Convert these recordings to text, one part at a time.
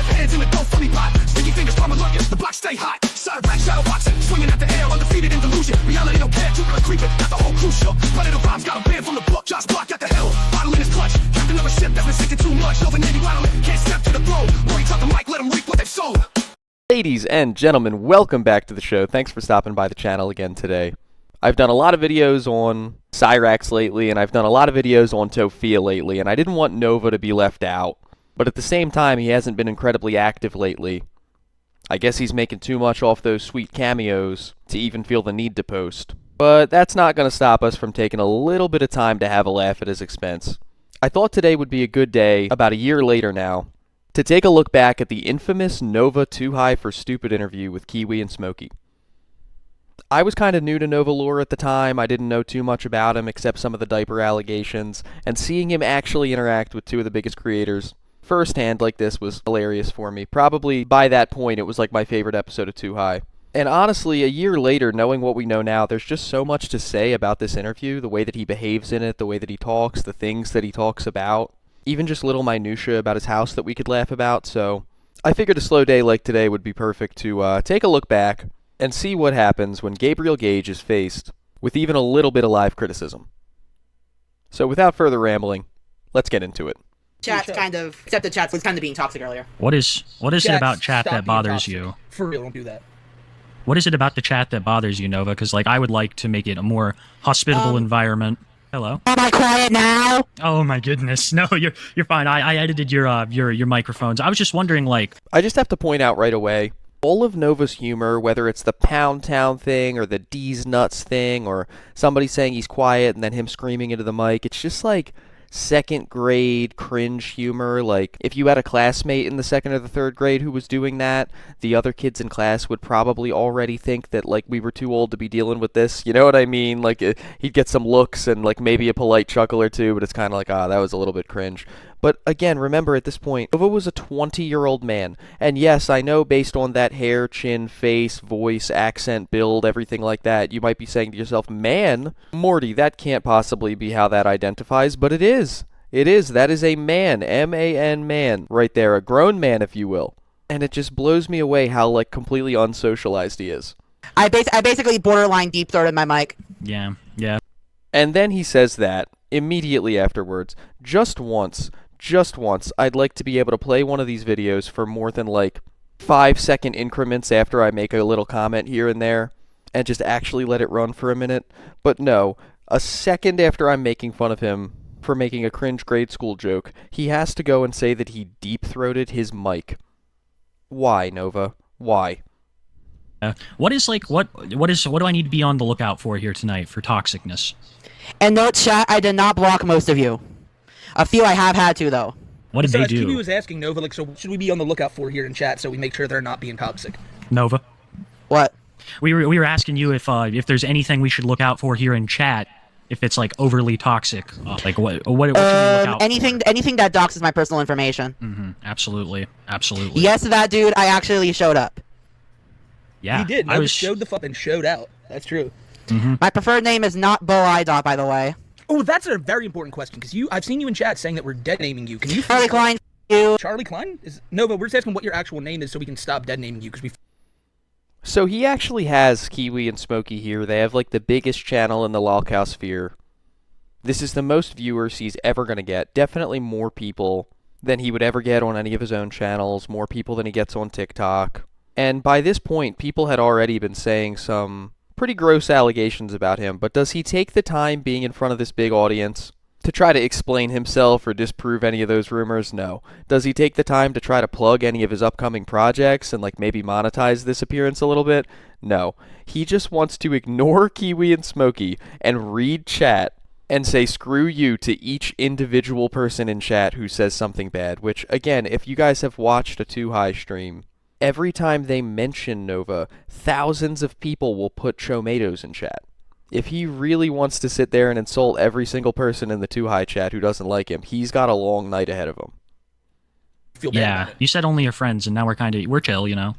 left hands in the dough, fully pot. Sticky fingers, palm along you, the block stay hot. Side rack, shadow boxing, swinging at the air, undefeated in delusion. Reality don't care, Jupiter creeping, got the whole cruise ship. Running the rhymes, got a band from the book. Josh Block got the hill, bottle in his clutch. Captain of a ship that's been sinking too much. Over Navy rattling, can't step to the throne. Worry, talk the mic, let them reap what they've sown. Ladies and gentlemen, welcome back to the show. Thanks for stopping by the channel again today. I've done a lot of videos on Cyrax lately, and I've done a lot of videos on Tofia lately, and I didn't want Nova to be left out. But at the same time, he hasn't been incredibly active lately. I guess he's making too much off those sweet cameos to even feel the need to post. But that's not going to stop us from taking a little bit of time to have a laugh at his expense. I thought today would be a good day, about a year later now, to take a look back at the infamous Nova Too High for Stupid interview with Kiwi and Smokey. I was kind of new to Nova lore at the time. I didn't know too much about him except some of the diaper allegations, and seeing him actually interact with two of the biggest creators firsthand like this was hilarious for me. Probably by that point it was like my favorite episode of Too High. And honestly, a year later, knowing what we know now, there's just so much to say about this interview, the way that he behaves in it, the way that he talks, the things that he talks about. Even just little minutia about his house that we could laugh about, so I figured a slow day like today would be perfect to take a look back and see what happens when Gabriel Gage is faced with even a little bit of live criticism. So without further rambling, let's get into it. Chat's kind of, except the chat was kind of being toxic earlier. What is it about chat that bothers you? For real, don't do that. What is it about the chat that bothers you, Nova? Because like I would like to make it a more hospitable environment. Hello. Am I quiet now? Oh my goodness. No, you're fine. I edited your microphones. I was just wondering, like, I just have to point out right away, all of Nova's humor, whether it's the Pound Town thing or the D's nuts thing or somebody saying he's quiet and then him screaming into the mic, it's just like second grade cringe humor. Like if you had a classmate in the second or the third grade who was doing that, the other kids in class would probably already think that like we were too old to be dealing with this. You know what I mean? Like he'd get some looks and like maybe a polite chuckle or two, but it's kind of like, that was a little bit cringe. But again, remember at this point, Nova was a 20-year-old man. And yes, I know based on that hair, chin, face, voice, accent, build, everything like that, you might be saying to yourself, man, Morty, that can't possibly be how that identifies, but it is. It is. That is a man, M-A-N man, right there, a grown man, if you will. And it just blows me away how, like, completely unsocialized he is. I basically borderline deep-throated my mic. yeah. And then he says that, immediately afterwards, just once, I'd like to be able to play one of these videos for more than like 5-second increments after I make a little comment here and there, and just actually let it run for a minute. But no, a second after I'm making fun of him for making a cringe grade school joke, he has to go and say that he deep-throated his mic. Why, Nova? Why? What do I need to be on the lookout for here tonight for toxicness? And note, chat, I did not block most of you. A few I have had to, though. What did they do? Kiwi was asking Nova, like, so what should we be on the lookout for here in chat so we make sure they're not being toxic? Nova? What? We were asking you if there's anything we should look out for here in chat, if it's like overly toxic. Like what should we look out for? Anything that doxes my personal information. Mm-hmm. Absolutely. Yes, that dude, I actually showed up. Yeah. He did. Nova showed the fuck and showed out. That's true. Mm-hmm. My preferred name is not Bo Idot, by the way. Oh, that's a very important question, because I've seen you in chat saying that we're dead naming you. Can you? Charlie Klein, you. Charlie Klein? Nova, we're just asking what your actual name is so we can stop dead naming you, because we. So he actually has Kiwi and Smokey here. They have like the biggest channel in the lolcow sphere. This is the most viewers he's ever going to get. Definitely more people than he would ever get on any of his own channels. More people than he gets on TikTok. And by this point, people had already been saying some pretty gross allegations about him, but does he take the time being in front of this big audience to try to explain himself or disprove any of those rumors? No. Does he take the time to try to plug any of his upcoming projects and like maybe monetize this appearance a little bit? No. He just wants to ignore Kiwi and Smokey and read chat and say screw you to each individual person in chat who says something bad, which again, if you guys have watched a Too High stream, every time they mention Nova, thousands of people will put Chomatoes in chat. If he really wants to sit there and insult every single person in the Too High chat who doesn't like him, he's got a long night ahead of him. Yeah, you said only your friends, and now we're chill, you know?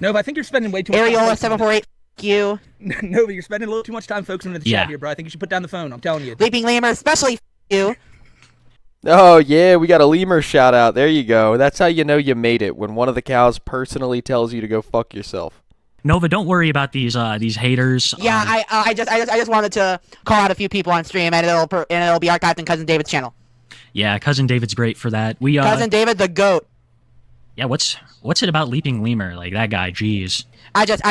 Nova, I think you're spending way too much Areola 748, you. Nova, you're spending a little too much time focusing on the chat here, bro. I think you should put down the phone, I'm telling you. Leaping Lammer, especially you. Oh, yeah, we got a lemur shout out. There you go. That's how you know you made it, when one of the cows personally tells you to go fuck yourself. Nova, don't worry about these haters. Yeah, I just wanted to call out a few people on stream, and it'll be archived in Cousin David's channel. Yeah, Cousin David's great for that. Cousin David, the goat. Yeah, what's it about Leaping Lemur? Like, that guy, jeez. I just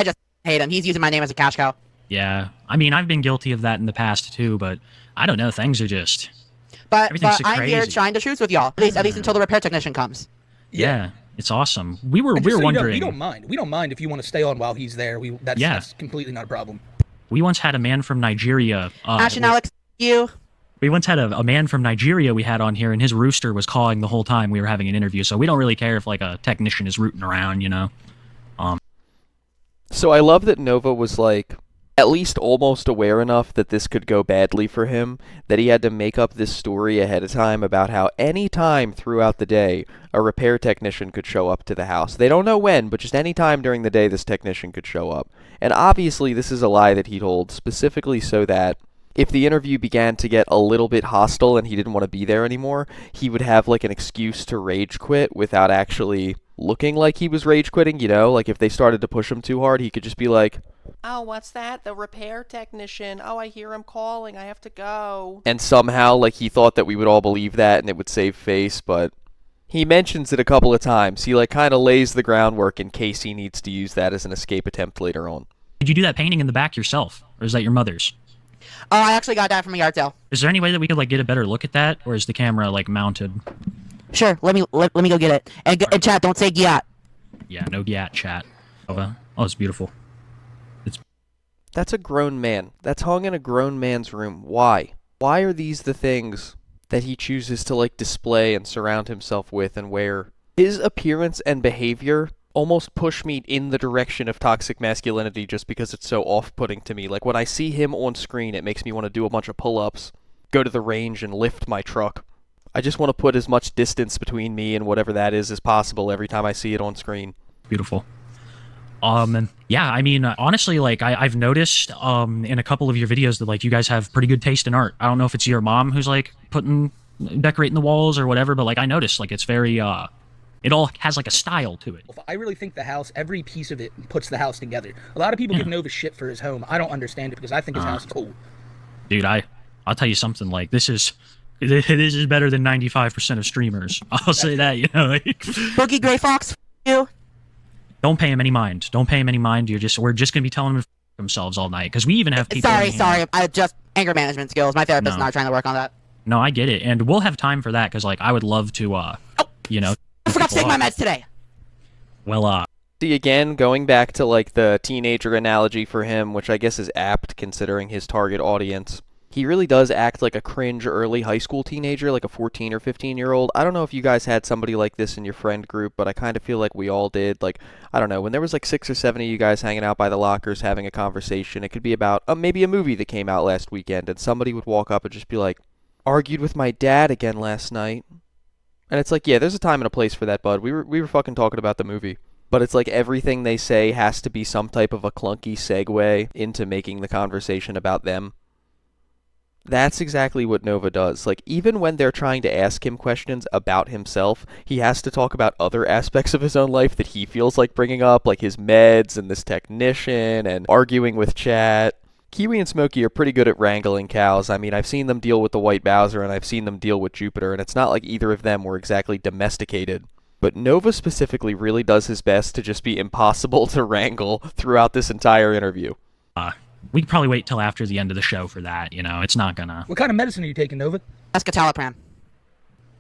hate him. He's using my name as a cash cow. Yeah, I mean, I've been guilty of that in the past too, but I don't know, things are just... But Everything's so I'm here crazy. trying to truce with y'all. At least until the repair technician comes. Yeah, it's awesome. We were And just so you know, wondering... we don't mind. We don't mind if you want to stay on while he's there. That's completely not a problem. We once had a man from Nigeria... Ashton, Alex, you. We once had a man from Nigeria we had on here, and his rooster was cawing the whole time we were having an interview, so we don't really care if, like, a technician is rooting around, you know? So I love that Nova was, like, at least almost aware enough that this could go badly for him, that he had to make up this story ahead of time about how any time throughout the day a repair technician could show up to the house. They don't know when, but just any time during the day this technician could show up. And obviously this is a lie that he told, specifically so that if the interview began to get a little bit hostile and he didn't want to be there anymore, he would have, like, an excuse to rage quit without actually looking like he was rage quitting, you know? Like, if they started to push him too hard, he could just be like, "Oh, what's that? The repair technician. Oh, I hear him calling. I have to go." And somehow, like, he thought that we would all believe that and it would save face, but he mentions it a couple of times. He, like, kind of lays the groundwork in case he needs to use that as an escape attempt later on. Did you do that painting in the back yourself, or is that your mother's? Oh, I actually got that from a yard sale. Is there any way that we could, like, get a better look at that, or is the camera, like, mounted? Sure, let me go get it. And chat, don't say gyat. Yeah, no gat chat. Oh, it's beautiful. That's a grown man. That's hung in a grown man's room. Why? Why are these the things that he chooses to, like, display and surround himself with and wear? His appearance and behavior almost push me in the direction of toxic masculinity just because it's so off-putting to me. Like, when I see him on screen, it makes me want to do a bunch of pull-ups, go to the range, and lift my truck. I just want to put as much distance between me and whatever that is as possible every time I see it on screen. Beautiful. Yeah, I mean, honestly, like, I've noticed, in a couple of your videos that, like, you guys have pretty good taste in art. I don't know if it's your mom who's, like, decorating the walls or whatever, but, like, I noticed, like, it's very, it all has, like, a style to it. I really think the house, every piece of it puts the house together. A lot of people give Nova shit for his home. I don't understand it because I think his house is cool. Dude, I'll tell you something, like, this is better than 95% of streamers. I'll say that, you know, like... Boogie Gray Fox, you. Don't pay him any mind. Don't pay him any mind. We're just gonna be telling them to f themselves all night, because we even have people... Sorry, I just anger management skills. My therapist's not trying to work on that. No, I get it, and we'll have time for that, because, like, I would love to, you know... I forgot to take my meds today. Well, See, again, going back to, like, the teenager analogy for him, which I guess is apt considering his target audience. He really does act like a cringe early high school teenager, like a 14 or 15-year-old. I don't know if you guys had somebody like this in your friend group, but I kind of feel like we all did. Like, I don't know, when there was like 6 or 7 of you guys hanging out by the lockers having a conversation, it could be about maybe a movie that came out last weekend, and somebody would walk up and just be like, "Argued with my dad again last night." And it's like, yeah, there's a time and a place for that, bud. We were fucking talking about the movie. But it's like everything they say has to be some type of a clunky segue into making the conversation about them. That's exactly what Nova does. Like, even when they're trying to ask him questions about himself, he has to talk about other aspects of his own life that he feels like bringing up, like his meds and this technician and arguing with chat. Kiwi and Smokey are pretty good at wrangling cows. I mean, I've seen them deal with the White Bowser and I've seen them deal with Jupiter, and it's not like either of them were exactly domesticated. But Nova specifically really does his best to just be impossible to wrangle throughout this entire interview. We could probably wait till after the end of the show for that, you know, it's not gonna... What kind of medicine are you taking, Nova? Escitalopram.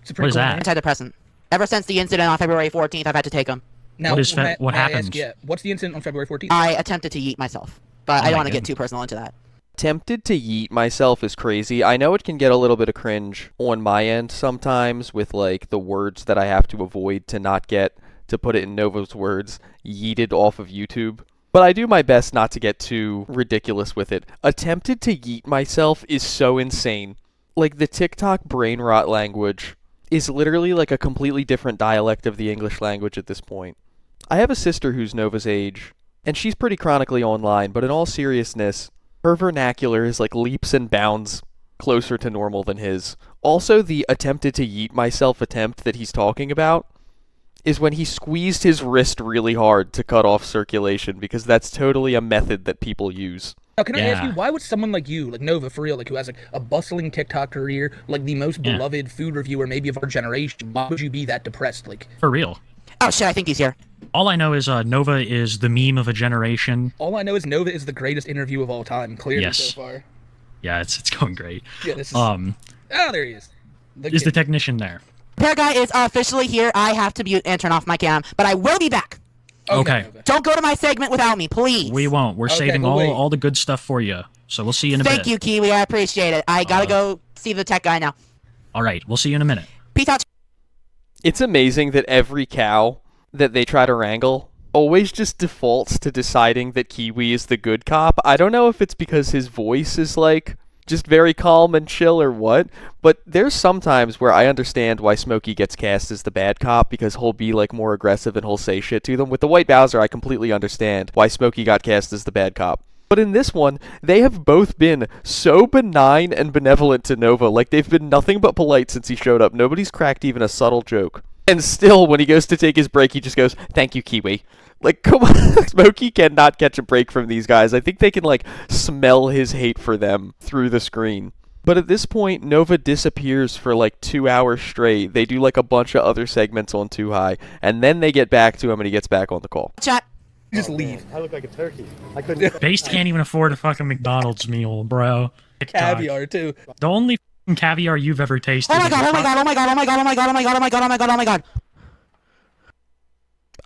It's a pretty What is cool that? name. Antidepressant. Ever since the incident on February 14th, I've had to take them. Now, What is may I happened? ask, yeah, what's the incident on February 14th? I attempted to yeet myself, but I my don't want to get goodness. too personal into that. Tempted to yeet myself is crazy. I know it can get a little bit of cringe on my end sometimes with, like, the words that I have to avoid to not get, to put it in Nova's words, yeeted off of YouTube. But I do my best not to get too ridiculous with it. Attempted to yeet myself is so insane. Like, the TikTok brain rot language is literally like a completely different dialect of the English language at this point. I have a sister who's Nova's age, and she's pretty chronically online, but in all seriousness, her vernacular is like leaps and bounds closer to normal than his. Also, the attempted to yeet myself attempt that he's talking about is when he squeezed his wrist really hard to cut off circulation, because that's totally a method that people use. Now, can I ask Yeah. you, why would someone like you, like Nova, for real, like who has like a bustling TikTok career, like the most Yeah. beloved food reviewer maybe of our generation, why would you be that depressed? Like, For real. Oh shit, I think he's here. All I know is Nova is the meme of a generation. all I know is Nova is the greatest interview of all time, clearly Yes. so far. Yeah, it's going great. Yeah, this is. Um, Oh, there he is. is the technician there? Repair guy is officially here. I have to mute and turn off my cam, but I will be back. Okay. Nova. Don't go to my segment without me, please. We won't. We're Okay, saving but wait. all the good stuff for you. So we'll see you in a bit. Thank you, Kiwi. I appreciate it. I gotta go see the tech guy now. All right, we'll see you in a minute. Peace out. It's amazing that every cow that they try to wrangle always just defaults to deciding that Kiwi is the good cop. I don't know if it's because his voice is like just very calm and chill or what, but there's some times where I understand why Smokey gets cast as the bad cop, because he'll be like more aggressive and he'll say shit to them. With the White Bowser, I completely understand why Smokey got cast as the bad cop. But in this one, they have both been so benign and benevolent to Nova. Like, they've been nothing but polite since he showed up. Nobody's cracked even a subtle joke. And still, when he goes to take his break, he just goes, "Thank you, Kiwi." Like, come on. Smokey cannot catch a break from these guys. I think they can, like, smell his hate for them through the screen. But at this point, Nova disappears for, like, 2 hours straight. They do, like, a bunch of other segments on Too High. And then they get back to him, and he gets back on the call. Chat. Just leave. I look like a turkey. I couldn't. Based can't even afford a fucking McDonald's meal, bro. TikTok. Caviar, too. The only f***ing caviar you've ever tasted. Oh my is god, oh my god, oh my god, oh my god, oh my god, oh my god, oh my god, oh my god, oh my god.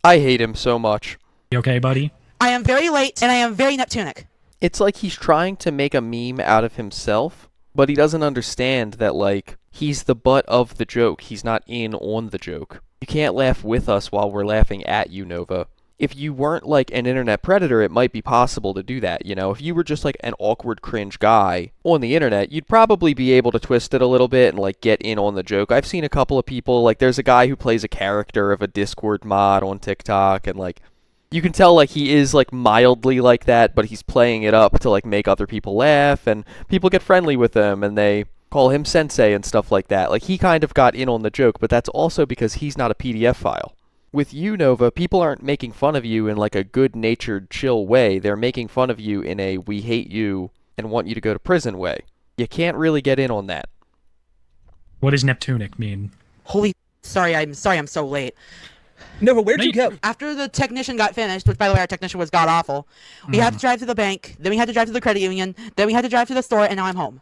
I hate him so much. You okay, buddy? I am very late and I am very Neptunic. It's like he's trying to make a meme out of himself, but he doesn't understand that, like, he's the butt of the joke. He's not in on the joke. You can't laugh with us while we're laughing at you, Nova. If you weren't, like, an internet predator, it might be possible to do that, you know? If you were just, like, an awkward, cringe guy on the internet, you'd probably be able to twist it a little bit and, like, get in on the joke. I've seen a couple of people, like, there's a guy who plays a character of a Discord mod on TikTok, and, like, you can tell, like, he is, like, mildly like that, but he's playing it up to, like, make other people laugh, and people get friendly with him, and they call him sensei and stuff like that. Like, he kind of got in on the joke, but that's also because he's not a PDF file. With you, Nova, people aren't making fun of you in, like, a good-natured, chill way. They're making fun of you in a we hate you and want you to go to prison way. You can't really get in on that. What does Neptunic mean? Holy sorry, I'm so late. Nova, where'd you go? After the technician got finished, which by the way our technician was god awful, we had to drive to the bank, then we had to drive to the credit union, then we had to drive to the store, and now I'm home.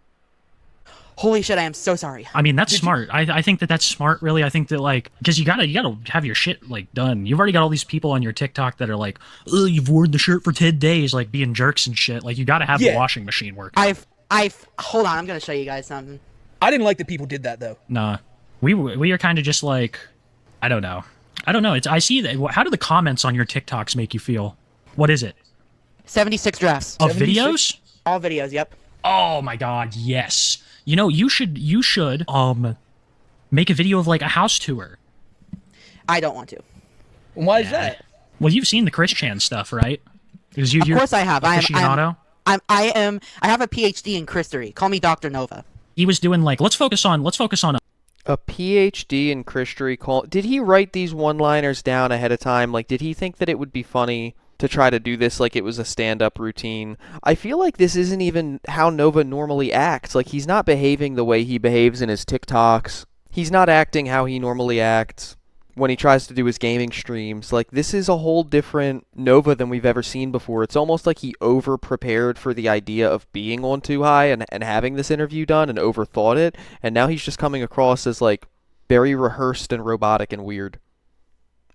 Holy shit, I am so sorry. I mean, that's smart. I think that that's smart, really. I think that, like, because you gotta have your shit, like, done. You've already got all these people on your TikTok that are like, "Oh, you've worn the shirt for 10 days," like, being jerks and shit. Like, you gotta have the washing machine work. Hold on, I'm gonna show you guys something. I didn't like that people did that, though. Nah. We are kind of just like, I don't know. I see that. How do the comments on your TikToks make you feel? What is it? 76 drafts. Of 76? videos? All videos, yep. Oh my god, yes. You know, you should make a video of, like, a house tour. I don't want to. Why is that? Well, you've seen the Chris Chan stuff, right? Because you're Of course I have. aficionado. I have a PhD in Christery. Call me Dr. Nova. He was doing, like, let's focus on A PhD in Christery call. Did he write these one-liners down ahead of time? Like, did he think that it would be funny to try to do this like it was a stand-up routine? I feel like this isn't even how Nova normally acts. Like, he's not behaving the way he behaves in his TikToks. He's not acting how he normally acts when he tries to do his gaming streams. Like, this is a whole different Nova than we've ever seen before. It's almost like he over-prepared for the idea of being on Too High and having this interview done and overthought it, and now he's just coming across as, like, very rehearsed and robotic and weird.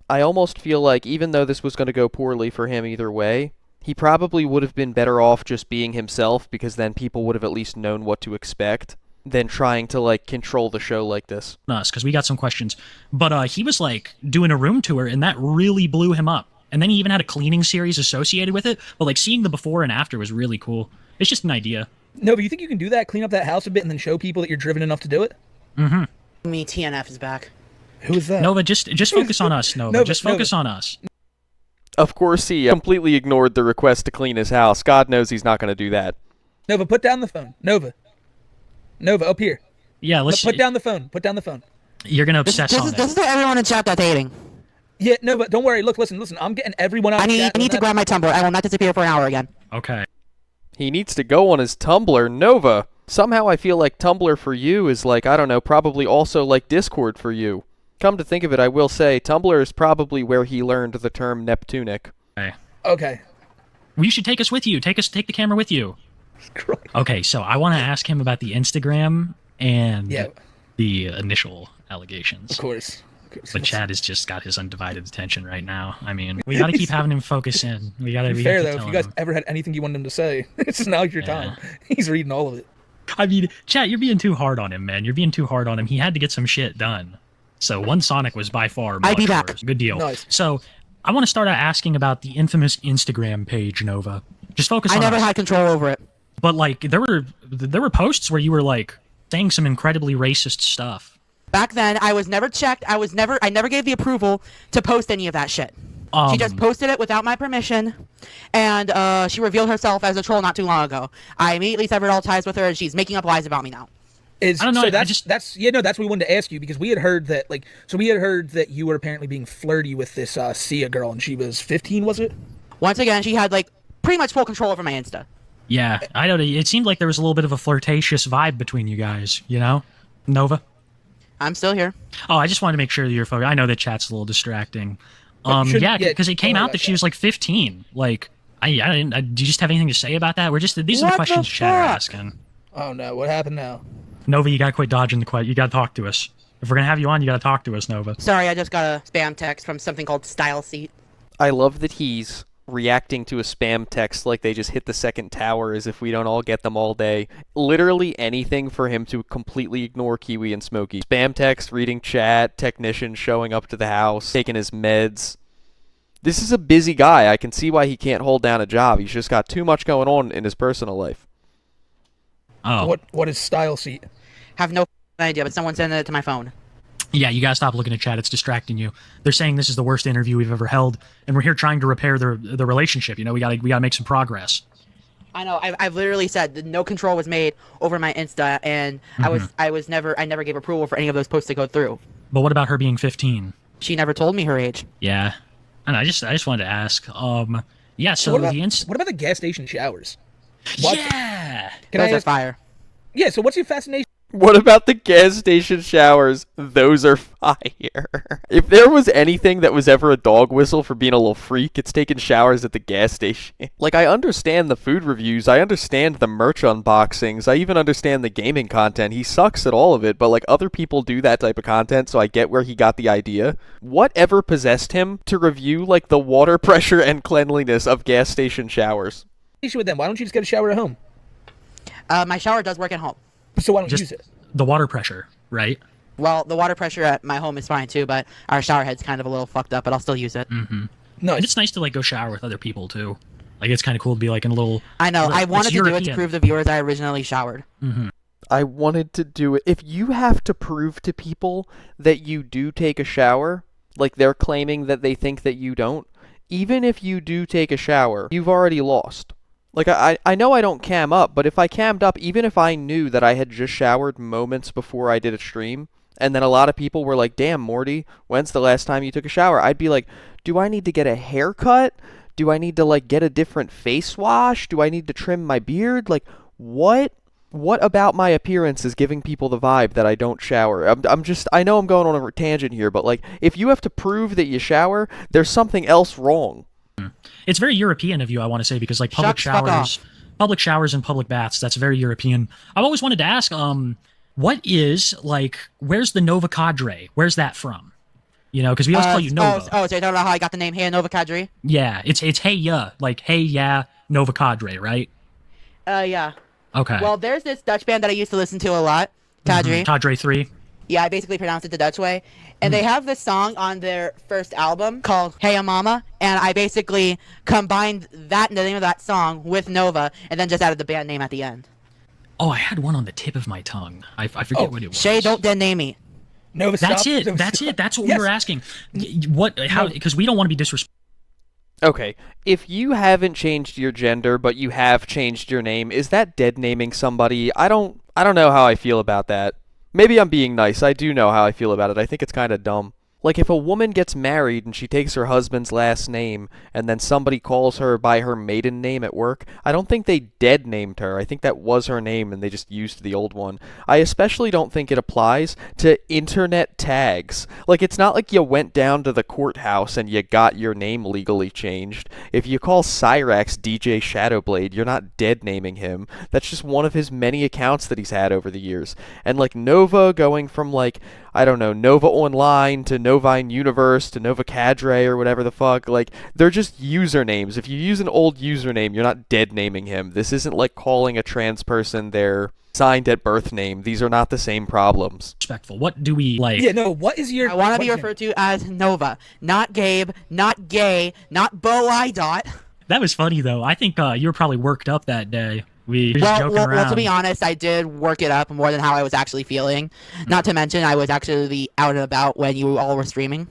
I almost feel like even though this was going to go poorly for him either way, he probably would have been better off just being himself, because then people would have at least known what to expect, than trying to, like, control the show like this. us, because we got some questions. But he was, like, doing a room tour, and that really blew him up. And then he even had a cleaning series associated with it. But, like, seeing the before and after was really cool. It's just an idea. Nova, you think you can do that? Clean up that house a bit and then show people that you're driven enough to do it? Mm-hmm. Me, TNF is back. Who is that? Nova, just focus on us, Nova. Just focus on us. Of course, he completely ignored the request to clean his house. God knows he's not going to do that. Nova, put down the phone. Nova. Nova, up here. Yeah, let's Put down the phone. Put down the phone. You're gonna obsess on This it. is everyone in chat that's hating. Yeah, no, but don't worry. Look, listen. I'm getting everyone out. I need to grab my Tumblr. I will not disappear for an hour again. Okay. He needs to go on his Tumblr, Nova. Somehow I feel like Tumblr for you is like, I don't know, probably also like Discord for you. Come to think of it, I will say, Tumblr is probably where he learned the term Neptunic. Okay. Well, you should take us with you. Take the camera with you. Okay, so I want to ask him about the Instagram and the initial allegations. Of course. But Chad has just got his undivided attention right now. I mean, we got to keep having him focus in. We got to be fair though. If you guys ever had anything you wanted him to say, it's just now's your time. He's reading all of it. I mean, Chad, you're being too hard on him, man. You're being too hard on him. He had to get some shit done. So one Sonic was by far much I'd be back. worse. Good deal. Nice. So I want to start out asking about the infamous Instagram page, Nova. Just focus on I never us. had control over it. But like there were posts where you were like saying some incredibly racist stuff. Back then, I was never checked. I never gave the approval to post any of that shit. She just posted it without my permission, and she revealed herself as a troll not too long ago. I immediately severed all ties with her, and she's making up lies about me now. I don't know. So that's what we wanted to ask you, because we had heard that you were apparently being flirty with this Sia girl, and she was 15, was it? Once again, she had like pretty much full control over my Insta. Yeah, I don't know. It seemed like there was a little bit of a flirtatious vibe between you guys, you know? Nova? I'm still here. Oh, I just wanted to make sure that you're focused. I know that chat's a little distracting. Yeah, Because it came out that she was like 15. Like, do you just have anything to say about that? These are the questions chat are asking. Oh no, what happened now? Nova, you gotta quit dodging the question. You gotta talk to us. If we're gonna have you on, you gotta talk to us, Nova. Sorry, I just got a spam text from something called Style Seat. I love that he's reacting to a spam text like they just hit the second tower as if we don't all get them all day. Literally anything for him to completely ignore Kiwi and Smokey. Spam text, reading chat, technician showing up to the house, taking his meds. This is a busy guy. I can see why he can't hold down a job. He's just got too much going on in his personal life. Oh. What is Style Seat? Have no idea, but someone sent it to my phone. Yeah, you gotta stop looking at chat. It's distracting you. They're saying this is the worst interview we've ever held, and we're here trying to repair the relationship. You know, we gotta make some progress. I know. I've literally said that no control was made over my Insta, and I never gave approval for any of those posts to go through. But what about her being 15? She never told me her age. Yeah, and I just wanted to ask. Yeah. So what about the gas station showers? Yeah. Those are fire. Yeah. So what's your fascination? What about the gas station showers? Those are fire. If there was anything that was ever a dog whistle for being a little freak, it's taking showers at the gas station. Like, I understand the food reviews, I understand the merch unboxings, I even understand the gaming content. He sucks at all of it, but like, other people do that type of content, so I get where he got the idea. Whatever possessed him to review like the water pressure and cleanliness of gas station showers? Issue with them? Why don't you just get a shower at home? My shower does work at home. So why don't you use it? The water pressure, right? Well, the water pressure at my home is fine too, but our shower head's kind of a little fucked up, but I'll still use it. No, And it's nice to like go shower with other people too. Like, it's kind of cool to be like in a little. I know. I wanted to do it to European. prove the viewers I originally showered. I wanted to do it. If you have to prove to people that you do take a shower, like they're claiming that they think that you don't, even if you do take a shower, you've already lost. Like, I know I don't cam up, but if I cammed up, even if I knew that I had just showered moments before I did a stream, and then a lot of people were like, damn, Morty, when's the last time you took a shower? I'd be like, do I need to get a haircut? Do I need to, like, get a different face wash? Do I need to trim my beard? Like, what about my appearance is giving people the vibe that I don't shower? I know I'm going on a tangent here, but, like, if you have to prove that you shower, there's something else wrong. It's very European of you, I want to say, because like public showers and public baths, that's very European. I've always wanted to ask, where's the Nova Cadre? Where's that from? You know, because we always call you Nova. So you don't know how I got the name Hey Nova Cadre? Yeah, it's hey yeah, like hey yeah, Nova Cadre, right? Yeah. Okay. Well, there's this Dutch band that I used to listen to a lot, Cadre. Cadre 3. Yeah, I basically pronounced it the Dutch way. And they have this song on their first album called Hey Mama, and I basically combined the name of that song with Nova, and then just added the band name at the end. Oh, I had one on the tip of my tongue. I forget what it was. Shay, don't then name me. Nova, That's stop. it. That's it. That's what we were asking. What? How? Because we don't want to be disrespectful. Okay, if you haven't changed your gender, but you have changed your name, is that dead naming somebody? I don't I don't know how I feel about that. Maybe I'm being nice. I do know how I feel about it. I think it's kind of dumb. Like, if a woman gets married and she takes her husband's last name and then somebody calls her by her maiden name at work, I don't think they dead named her. I think that was her name and they just used the old one. I especially don't think it applies to internet tags. Like, it's not like you went down to the courthouse and you got your name legally changed. If you call Cyrax DJ Shadowblade, you're not dead naming him. That's just one of his many accounts that he's had over the years. And, like, Nova going from, like, I don't know, Nova Online to Novine Universe to Nova Cadre or whatever the fuck. Like, they're just usernames. If you use an old username, you're not dead naming him. This isn't like calling a trans person their signed at birth name. These are not the same problems. Respectful. What do we like? Yeah, no, what is your... I want to be referred to as Nova, not Gabe, not gay, not Bo I dot. That was funny, though. I think you were probably worked up that day. We were just joking around. Well, to be honest, I did work it up more than how I was actually feeling. Not to mention, I was actually out and about when you all were streaming.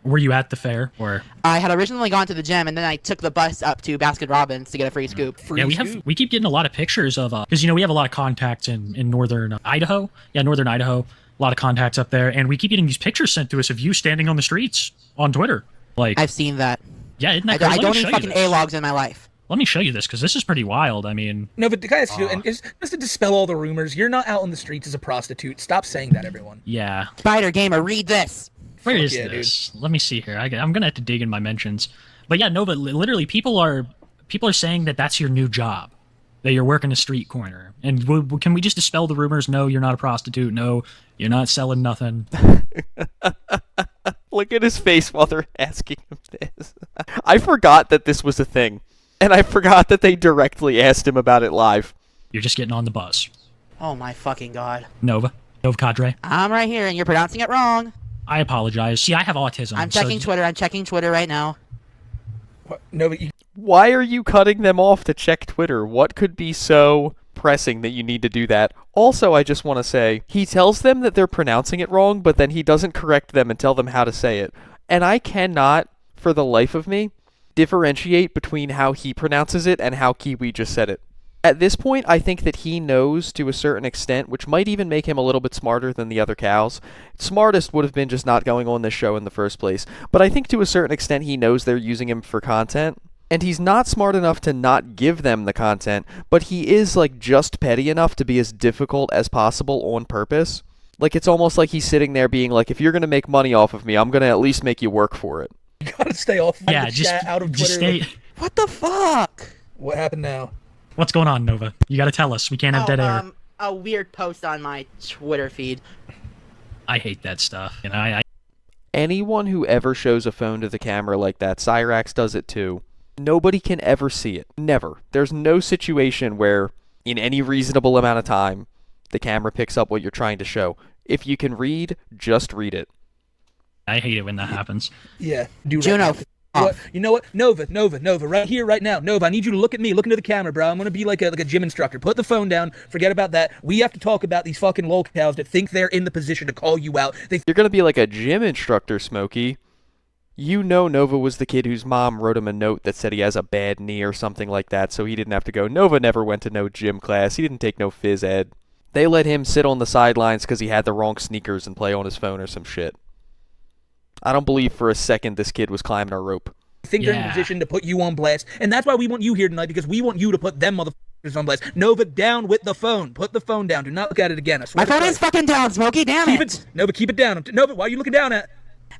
Were you at the fair? Or I had originally gone to the gym, and then I took the bus up to Baskin Robbins to get a free scoop. We keep getting a lot of pictures of because we have a lot of contacts in northern Idaho. Yeah, northern Idaho. A lot of contacts up there, and we keep getting these pictures sent to us of you standing on the streets on Twitter. Like, I've seen that. Yeah, isn't that crazy? I don't need fucking A-logs in my life. Let me show you this, because this is pretty wild. I mean... No, but the guy has to do, and just to dispel all the rumors, you're not out on the streets as a prostitute. Stop saying that, everyone. Yeah. Spider Gamer, read this. Where is this? Dude. Let me see here. I'm gonna have to dig in my mentions. But yeah, Nova, literally, people are saying that that's your new job, that you're working a street corner. And can we just dispel the rumors? No, you're not a prostitute. No, you're not selling nothing. Look at his face while they're asking him this. I forgot that this was a thing. And I forgot that they directly asked him about it live. You're just getting on the bus. Oh my fucking god. Nova Cadre. I'm right here, and you're pronouncing it wrong. I apologize. See, I have autism. I'm checking Twitter. I'm checking Twitter right now. What? No, but Why are you cutting them off to check Twitter? What could be so pressing that you need to do that? Also, I just want to say, he tells them that they're pronouncing it wrong, but then he doesn't correct them and tell them how to say it. And I cannot, for the life of me, differentiate between how he pronounces it and how Kiwi just said it. At this point, I think that he knows to a certain extent, which might even make him a little bit smarter than the other cows. Smartest would have been just not going on this show in the first place, but I think to a certain extent he knows they're using him for content. And he's not smart enough to not give them the content, but he is, like, just petty enough to be as difficult as possible on purpose. Like, it's almost like he's sitting there being like, if you're going to make money off of me, I'm going to at least make you work for it. you gotta stay off of the chat, out of Twitter. Stay... What the fuck? What happened now? What's going on, Nova? You gotta tell us. We can't have dead air. A weird post on my Twitter feed. I hate that stuff. You know, Anyone who ever shows a phone to the camera like that, Cyrax does it too. Nobody can ever see it. Never. There's no situation where, in any reasonable amount of time, the camera picks up what you're trying to show. If you can read, just read it. I hate it when that happens. Yeah. Do Juno. What? You know what? Nova, right here, right now. Nova, I need you to look at me. Look into the camera, bro. I'm going to be like a gym instructor. Put the phone down. Forget about that. We have to talk about these fucking lolcows that think they're in the position to call you out. You're going to be like a gym instructor, Smokey. You know Nova was the kid whose mom wrote him a note that said he has a bad knee or something like that, so he didn't have to go. Nova never went to no gym class. He didn't take no phys ed. They let him sit on the sidelines because he had the wrong sneakers and play on his phone or some shit. I don't believe for a second this kid was climbing a rope. Think they're in a position to put you on blast, and that's why we want you here tonight, because we want you to put them motherfuckers on blast. Nova, down with the phone. Put the phone down. Do not look at it again. I swear. My phone is fucking down, Smokey. Damn it. Nova, keep it down. Nova, why are you looking down at?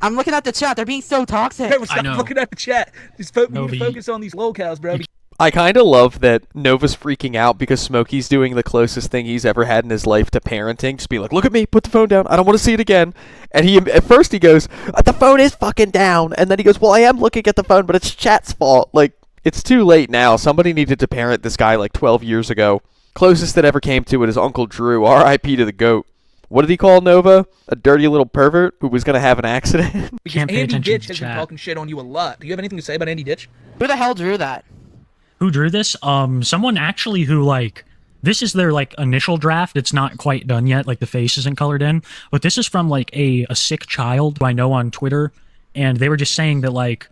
I'm looking at the chat. They're being so toxic. Hey, stop looking at the chat. Just focus on these lolcows, bro. I kind of love that Nova's freaking out because Smokey's doing the closest thing he's ever had in his life to parenting. Just be like, look at me, put the phone down. I don't want to see it again. And at first he goes, the phone is fucking down. And then he goes, well, I am looking at the phone, but it's chat's fault. Like, it's too late now. Somebody needed to parent this guy like 12 years ago. Closest that ever came to it is Uncle Drew, R.I.P. to the GOAT. What did he call Nova? A dirty little pervert who was going to have an accident? Because Andy Ditch has been talking shit on you a lot. Do you have anything to say about Andy Ditch? Who the hell drew that? Who drew this? Someone actually who, like, this is their, like, initial draft. It's not quite done yet. Like, the face isn't colored in. But this is from, like, a sick child who I know on Twitter. And they were just saying that, like,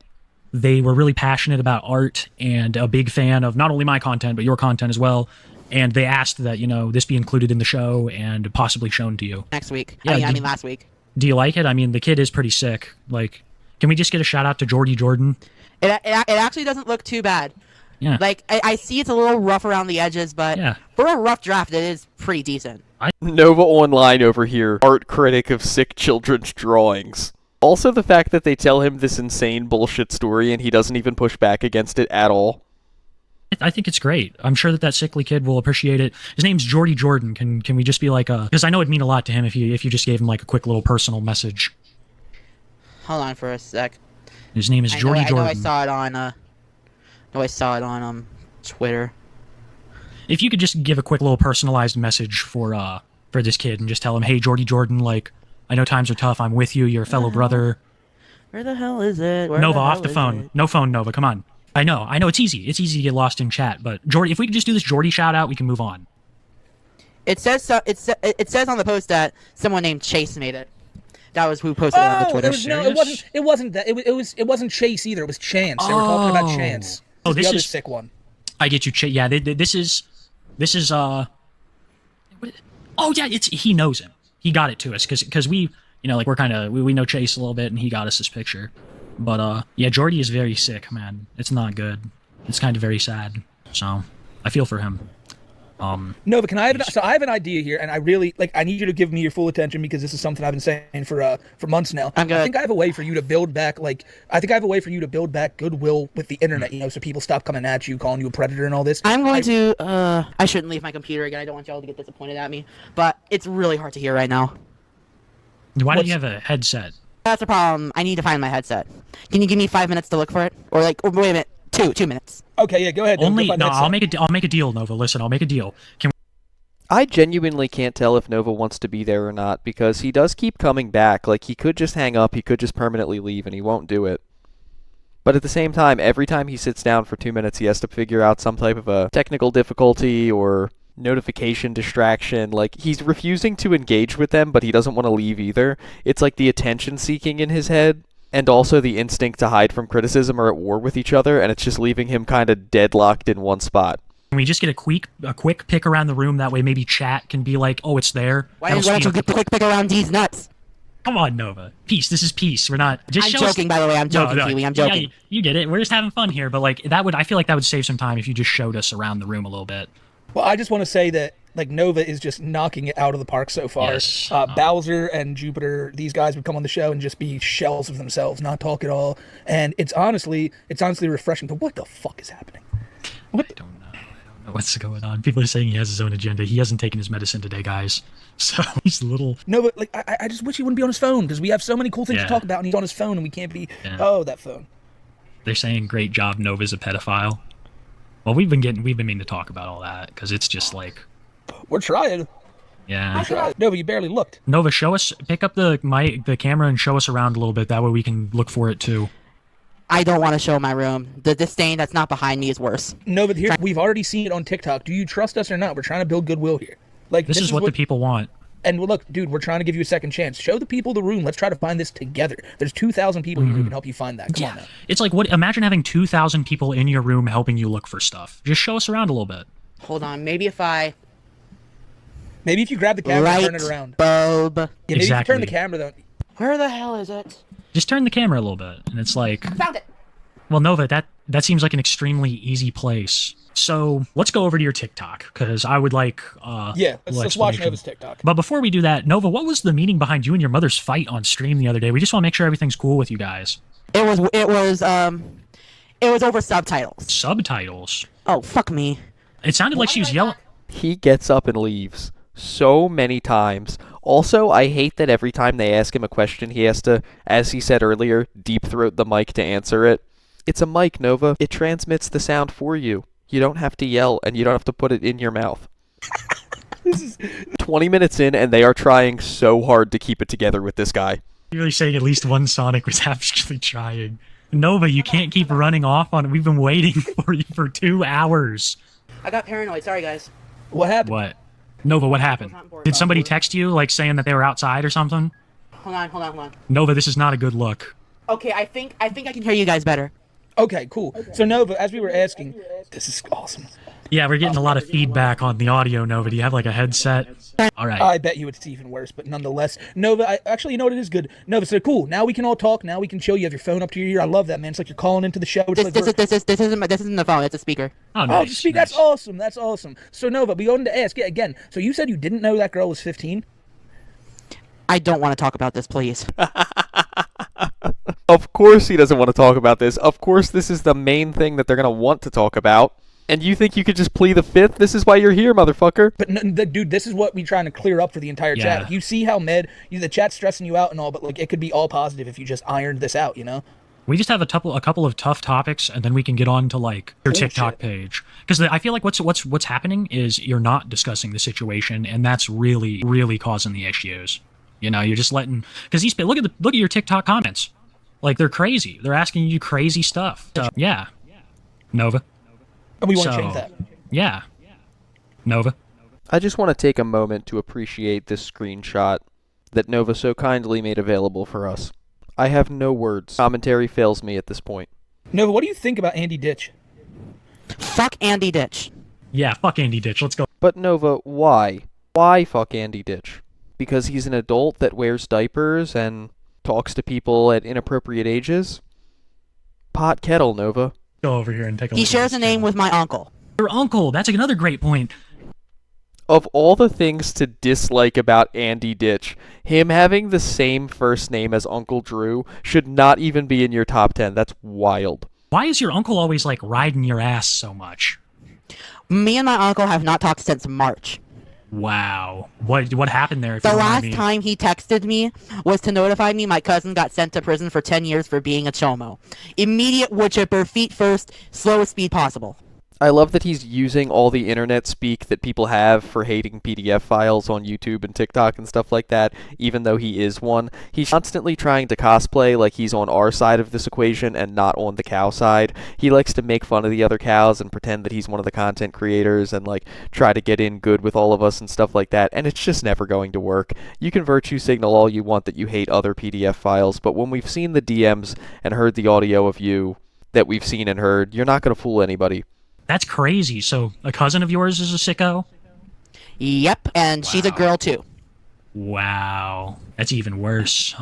they were really passionate about art and a big fan of not only my content, but your content as well. and they asked that, you know, this be included in the show and possibly shown to you. Next week. Yeah, I mean last week. Do you like it? I mean, the kid is pretty sick. Like, can we just get a shout out to Jordy Jordan? It actually doesn't look too bad. Yeah. Like, I see it's a little rough around the edges, but Yeah. for a rough draft, it is pretty decent. Nova Online over here, art critic of sick children's drawings. Also the fact that they tell him this insane bullshit story and he doesn't even push back against it at all. I think it's great. I'm sure that sickly kid will appreciate it. His name's Jordy Jordan. Can we just be like because I know it'd mean a lot to him if you just gave him like a quick little personal message. Hold on for a sec. His name is Jordy Jordan. I know I saw it on Twitter. If you could just give a quick little personalized message for this kid and just tell him, hey, Jordy Jordan, like, I know times are tough. I'm with you. You're a fellow brother. Where the hell is it? Nova, off the phone. No phone, Nova. Come on. I know. It's easy. It's easy to get lost in chat. But Jordy, if we could just do this Jordy shout out, we can move on. It says it says on the post that someone named Chase made it. That was who posted it on the Twitter. It wasn't that. It wasn't Chase either. It was Chance. They were talking about Chance. This the other is sick one. I get you. Yeah, this is. Oh yeah, he knows him. He got it to us because we, you know, like we know Chase a little bit and he got us this picture. But yeah, Jordy is very sick, man. It's not good. It's kind of very sad. So I feel for him. No, but I have an idea here, and I really I need you to give me your full attention because this is something I've been saying for months now. I think I have a way for you to build back goodwill with the internet, you know, so people stop coming at you, calling you a predator and all this. I shouldn't leave my computer again. I don't want y'all to get disappointed at me, but it's really hard to hear right now. Why don't you have a headset? That's the problem. I need to find my headset. Can you give me 5 minutes to look for it, or wait a minute, two minutes? Okay, yeah, go ahead. I'll make a deal, Nova. Listen, I'll make a deal. I genuinely can't tell if Nova wants to be there or not, because he does keep coming back. Like, he could just hang up, he could just permanently leave, and he won't do it. But at the same time, every time he sits down for 2 minutes, he has to figure out some type of a technical difficulty or notification distraction. Like, he's refusing to engage with them, but he doesn't want to leave either. It's like the attention seeking in his head and also the instinct to hide from criticism are at war with each other, and it's just leaving him kind of deadlocked in one spot. Can we just get a quick pick around the room? That way maybe chat can be like, oh, it's there. Why don't you get the quick pick around these nuts? Come on, Nova. Peace. This is peace. We're not... I'm joking, by the way. I'm joking, Kiwi. I'm joking. Yeah, you get it. We're just having fun here, but like I feel like that would save some time if you just showed us around the room a little bit. Well, I just want to say that Nova is just knocking it out of the park so far. Yes. Bowser and Jupiter, these guys would come on the show and just be shells of themselves, not talk at all. And it's honestly refreshing. But what the fuck is happening? I don't know what's going on. People are saying he has his own agenda. He hasn't taken his medicine today, guys. So he's a little... No, but I just wish he wouldn't be on his phone because we have so many cool things to talk about and he's on his phone and we can't be... Yeah. Oh, that phone. They're saying great job, Nova's a pedophile. Well, we've been meaning to talk about all that because it's just like... We're trying. Yeah. Nova, you barely looked. Nova, pick up the camera and show us around a little bit. That way we can look for it too. I don't want to show my room. The disdain that's not behind me is worse. No, but here we've already seen it on TikTok. Do you trust us or not? We're trying to build goodwill here. This is what the people want. And look, dude, we're trying to give you a second chance. Show the people the room. Let's try to find this together. There's 2,000 people here who can help you find that. Come on now. It's like imagine having 2,000 people in your room helping you look for stuff. Just show us around a little bit. Hold on, maybe if you grab the camera and turn it around. Bulb. Yeah, maybe if you turn the camera though. Where the hell is it? Just turn the camera a little bit, and it's like... Found it. Well, Nova, that seems like an extremely easy place. So let's go over to your TikTok, because I would like... let's watch Nova's TikTok. But before we do that, Nova, what was the meaning behind you and your mother's fight on stream the other day? We just want to make sure everything's cool with you guys. It was over subtitles. Subtitles? Oh, fuck me. It sounded like she was yelling... He gets up and leaves so many times. Also, I hate that every time they ask him a question, he has to, as he said earlier, deep throat the mic to answer it. It's a mic, Nova. It transmits the sound for you. You don't have to yell, and you don't have to put it in your mouth. 20 minutes in, and they are trying so hard to keep it together with this guy. You're really saying at least one Sonic was actually trying. Nova, you can't keep running off on it. We've been waiting for you for 2 hours. I got paranoid. Sorry, guys. What happened? What? Nova, what happened? Did somebody text you, like, saying that they were outside or something? Hold on. Nova, this is not a good look. Okay, I think I can hear you guys better. Okay, cool. So Nova, as we were asking, this is awesome. Yeah, we're getting a lot of feedback on the audio, Nova. Do you have like a headset? All right. I bet you it's even worse, but nonetheless, Nova, actually, you know what, it is good. Nova, so cool. Now we can all talk. Now we can chill. You have your phone up to your ear. I love that, man. It's like you're calling into the show. It's like This isn't the phone. It's a speaker. Oh, nice. nice. That's awesome. That's awesome. So Nova, we going to ask again. So you said you didn't know that girl was 15. I don't want to talk about this, please. Of course he doesn't want to talk about this. Of course this is the main thing that they're going to want to talk about. And you think you could just plead the fifth? This is why you're here, motherfucker. But dude, this is what we're trying to clear up for the entire chat. Like, you see how the chat's stressing you out and all, but like it could be all positive if you just ironed this out, you know? We just have a couple of tough topics, and then we can get on to like your TikTok page. Because I feel like what's happening is you're not discussing the situation, and that's really causing the issues. You know, you're just letting because look at your TikTok comments, like they're crazy. They're asking you crazy stuff. So, yeah, Nova. And we want to change that. Yeah, Nova. I just want to take a moment to appreciate this screenshot that Nova so kindly made available for us. I have no words. Commentary fails me at this point. Nova, what do you think about Andy Ditch? Fuck Andy Ditch. Yeah, fuck Andy Ditch. Let's go. But Nova, why? Why fuck Andy Ditch? Because he's an adult that wears diapers and talks to people at inappropriate ages? Pot kettle, Nova. Go over here and take a look. He shares a name with my uncle. Your uncle. That's another great point. Of all the things to dislike about Andy Ditch, him having the same first name as Uncle Drew should not even be in your top 10. That's wild. Why is your uncle always like riding your ass so much? Me and my uncle have not talked since March. Wow. What happened there? The last time he texted me was to notify me my cousin got sent to prison for 10 years for being a chomo. Immediate wood chipper, feet first, slowest speed possible. I love that he's using all the internet speak that people have for hating PDF files on YouTube and TikTok and stuff like that, even though he is one. He's constantly trying to cosplay like he's on our side of this equation and not on the cow side. He likes to make fun of the other cows and pretend that he's one of the content creators and like try to get in good with all of us and stuff like that, and it's just never going to work. You can virtue signal all you want that you hate other PDF files, but when we've seen the DMs and heard the audio of you that we've seen and heard, you're not going to fool anybody. That's crazy. So a cousin of yours is a sicko? Yep, and she's a girl too. Wow. That's even worse.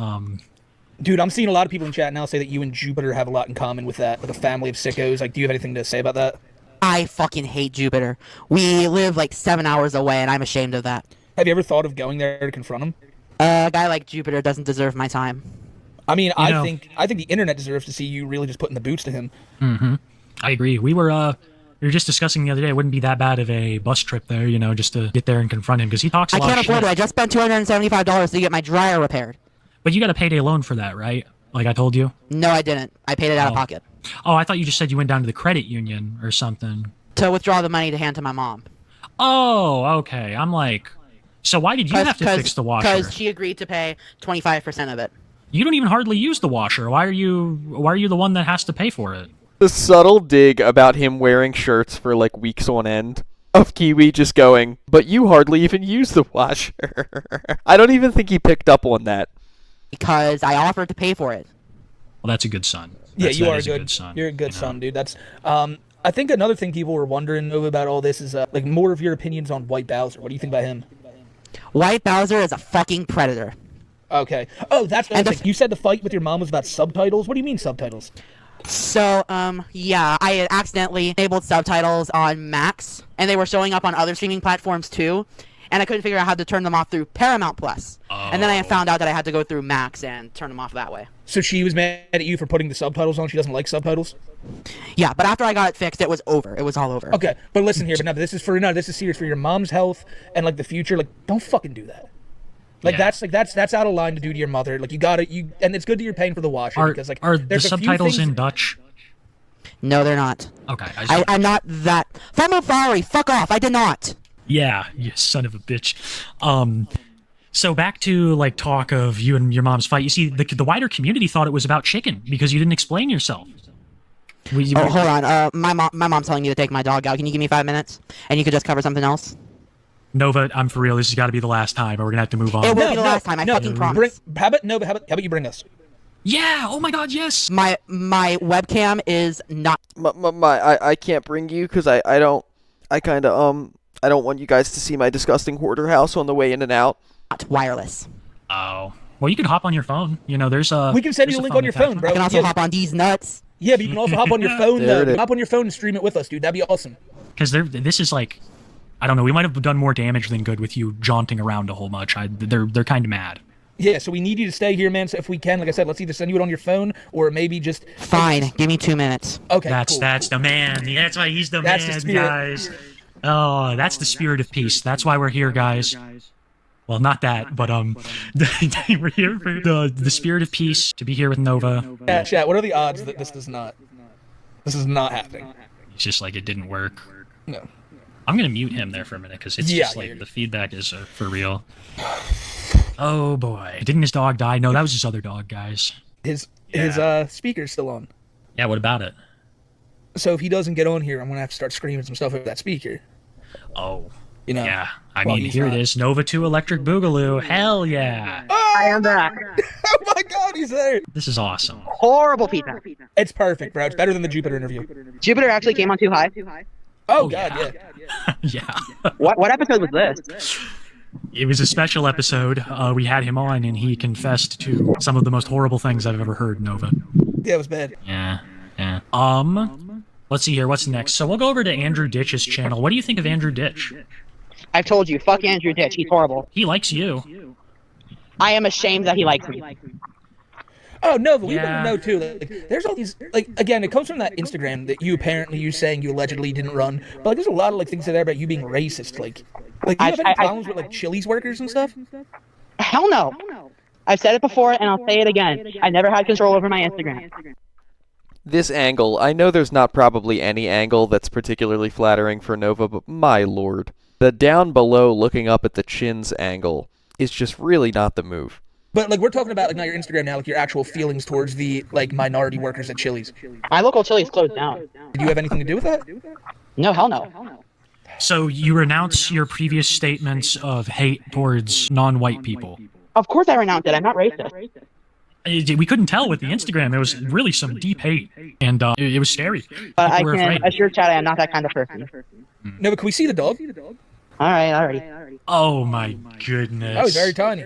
Dude, I'm seeing a lot of people in chat now say that you and Jupiter have a lot in common with that, like a family of sickos. Like, do you have anything to say about that? I fucking hate Jupiter. We live like 7 hours away, and I'm ashamed of that. Have you ever thought of going there to confront him? A guy like Jupiter doesn't deserve my time. I mean, I think the internet deserves to see you really just putting the boots to him. Mm-hmm. I agree. We were just discussing the other day, it wouldn't be that bad of a bus trip there, you know, just to get there and confront him, because he talks a lot of shit. I can't afford it. I just spent $275 to get my dryer repaired. But you got a payday loan for that, right? Like I told you? No, I didn't. I paid it out of pocket. Oh, I thought you just said you went down to the credit union or something. To withdraw the money to hand to my mom. Oh, okay. I'm like, so why did you have to fix the washer? Because she agreed to pay 25% of it. You don't even hardly use the washer. Why are you the one that has to pay for it? The subtle dig about him wearing shirts for like weeks on end, of Kiwi just going, but you hardly even use the washer. I don't even think he picked up on that. Because I offered to pay for it. Well, that's a good son. Yeah, you are a good son. You're a good son, dude. That's I think another thing people were wondering about all this is like more of your opinions on White Bowser. What do you think about him? White Bowser is a fucking predator. Okay. Oh, that's the other thing. You said the fight with your mom was about subtitles. What do you mean subtitles? So, yeah, I had accidentally enabled subtitles on Max, and they were showing up on other streaming platforms too, and I couldn't figure out how to turn them off through Paramount Plus. And then I found out that I had to go through Max and turn them off that way. So she was mad at you for putting the subtitles on? She doesn't like subtitles? Yeah, but after I got it fixed, it was over. It was all over. Okay, but listen here, this is serious for your mom's health and like the future. Like, don't fucking do that. Like that's out of line to do to your mother. Like and it's good that you're paying for the washer because like are the subtitles in Dutch? No, they're not. Okay, I'm not that. Sorry, fuck off. I did not. Yeah, you son of a bitch. So back to like talk of you and your mom's fight. You see, the wider community thought it was about chicken because you didn't explain yourself. Hold on. My mom's telling me to take my dog out. Can you give me 5 minutes? And you could just cover something else? Nova, I'm for real. This has got to be the last time, or we're gonna have to move on. It will be the last time. I fucking promise. How about you bring us? Yeah. Oh my God. Yes. My webcam is not. I can't bring you because I I don't want you guys to see my disgusting hoarder house on the way in and out. Not wireless. Oh. Well, you could hop on your phone. You know, there's a... We can send you a link on your phone, bro. I can also hop on these nuts. Yeah, but you can also hop on your phone, There it though. is. Hop on your phone and stream it with us, dude. That'd be awesome. Because this is like... I don't know, we might have done more damage than good with you jaunting around a whole bunch. They're kind of mad. Yeah, so we need you to stay here, man. So if we can, like I said, let's either send you it on your phone or maybe just... Fine, give me 2 minutes. Okay, That's cool. the man. That's why he's the That's the man, spirit. guys. Oh, that's the spirit of peace. That's why we're here, guys. Well, not that, but we're here for the spirit of peace, to be here with Nova. Yeah, chat, what are the odds that this is not happening? It's just like it didn't work. No. I'm gonna mute him there for a minute because it's just like the feedback is for real. Oh boy, didn't his dog die? No, that was his other dog, guys. His speaker's still on. Yeah, what about it? So if he doesn't get on here, I'm gonna have to start screaming some stuff over that speaker. Oh, You know? yeah. I Well, mean, he's here not. it is, Nova 2 Electric Boogaloo. Hell yeah! I am back. Oh my god, he's there! This is awesome. Horrible feedback. It's perfect, bro. It's better than the Jupiter interview. Jupiter actually came on too high. Oh god, yeah. yeah. Yeah. What episode was this? It was a special episode. We had him on, and he confessed to some of the most horrible things I've ever heard, Nova. Yeah, it was bad. Yeah, yeah. Let's see here. What's next? So we'll go over to Andrew Ditch's channel. What do you think of Andrew Ditch? I've told you, fuck Andrew Ditch. He's horrible. He likes you. I am ashamed that he likes me. Oh no, but we Yeah. want to know too. Like, there's all these, like, again, it comes from that Instagram that you saying you allegedly didn't run. But like, there's a lot of like things there about you being racist. Like, do you have any problems with like Chili's workers and stuff? Hell no. I've said it before, and I'll say it again. I never had control over my Instagram. This angle, I know there's not probably any angle that's particularly flattering for Nova, but my lord. The down below looking up at the chins angle is just really not the move. But like, we're talking about like not your Instagram now, like your actual feelings towards the like minority workers at Chili's. My local Chili's closed down. Did you have anything to do with that? No, hell no. So you renounce your previous statements of hate towards non-white people. Of course I renounced it. I'm not racist. We couldn't tell with the Instagram. It was really some deep hate, and it was scary. But I People were can afraid. assure Chad I am not that kind of person. No, but can we see the dog? Alright, alrighty. Oh my goodness. Oh, he's very tiny.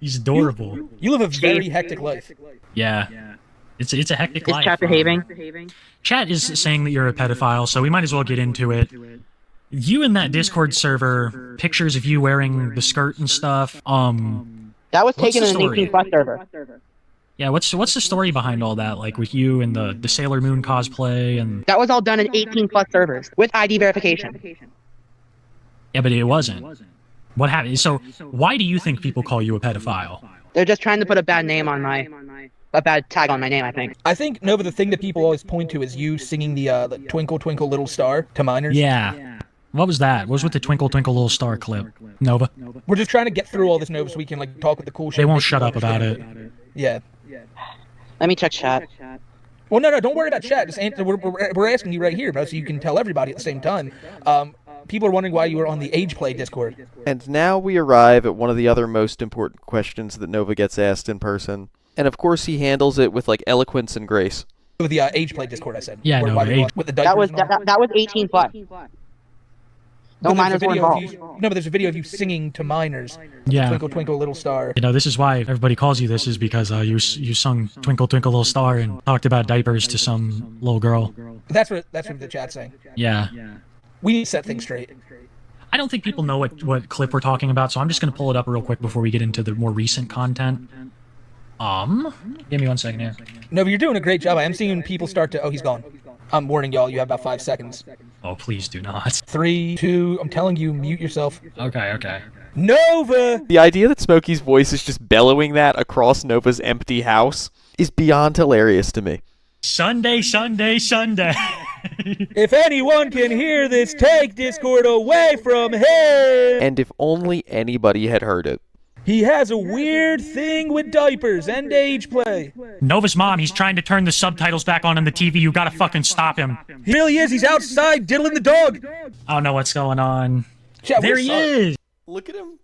He's adorable. You live a very hectic life. Yeah. It's a hectic Is life. Chad behaving? Chat is saying that you're a pedophile, so we might as well get into it. You in that Discord server, pictures of you wearing the skirt and stuff. That was What's taken the in an story? 18 plus server. Yeah, what's the story behind all that? Like with you and the Sailor Moon cosplay and That was all done in 18 plus servers with ID verification. yeah, but it wasn't. What happened? So why do you think people call you a pedophile? They're just trying to put a bad name on a bad tag on my name, I think. I think, Nova, the thing that people always point to is you singing the Twinkle Twinkle Little Star to minors. Yeah. What was that? What was with the Twinkle Twinkle Little Star clip? Nova? We're just trying to get through all this, Nova, so we can like talk with the cool shit. They won't shut up about it. Yeah. Let me check chat. Well, no, don't worry about chat. Just answer. We're asking you right here, bro, so you can tell everybody at the same time. People are wondering why you were on the Age Play Discord. And now we arrive at one of the other most important questions that Nova gets asked in person. And of course he handles it with like eloquence and grace. With the Age Play Discord, I said. Yeah, Where- no, why you Age- on- with the diapers That was and all. that was 18 plus. No But there's a minors were video of involved. you- No, but there's a video of you singing to minors. Yeah. Twinkle Twinkle Little Star. You know, this is why everybody calls you this, is because you sung Twinkle Twinkle Little Star and talked about diapers to some little girl. That's what the chat's saying. Yeah. We need to set things straight. I don't think people know what clip we're talking about, so I'm just going to pull it up real quick before we get into the more recent content. Give me 1 second here. No, but you're doing a great job. I am seeing people start to. Oh, he's gone. I'm warning y'all. You have about 5 seconds. Oh, please do not. 3, 2. I'm telling you, mute yourself. Okay. Nova. The idea that Smokey's voice is just bellowing that across Nova's empty house is beyond hilarious to me. Sunday. If anyone can hear this, take Discord away from him. And if only anybody had heard it. He has a weird thing with diapers and Age Play. Nova's mom, he's trying to turn the subtitles back on the TV. You gotta fucking stop him. He really is. He's outside diddling the dog. I don't know what's going on. Chat, There we're he sorry. is. Look at him.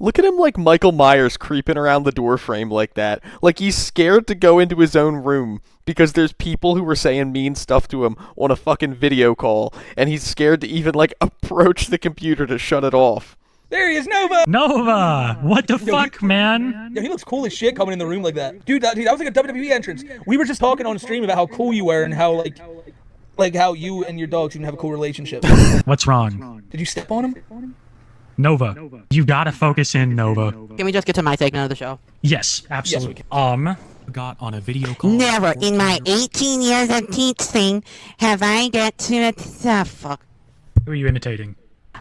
Look at him like Michael Myers creeping around the door frame like that. Like he's scared to go into his own room because there's people who were saying mean stuff to him on a fucking video call, and he's scared to even like approach the computer to shut it off. There he is, Nova! Nova! What the fuck, man? Yo, he looks cool as shit coming in the room like that. Dude, that was like a WWE entrance. We were just talking on stream about how cool you were and how, like how you and your dog seem to have a cool relationship. What's wrong? Did you step on him? Nova, you gotta focus in, Nova. Can we just get to my segment of the show? Yes, absolutely. Got on a video call. Never in my 18 years of teaching have I get to fuck. Who are you imitating?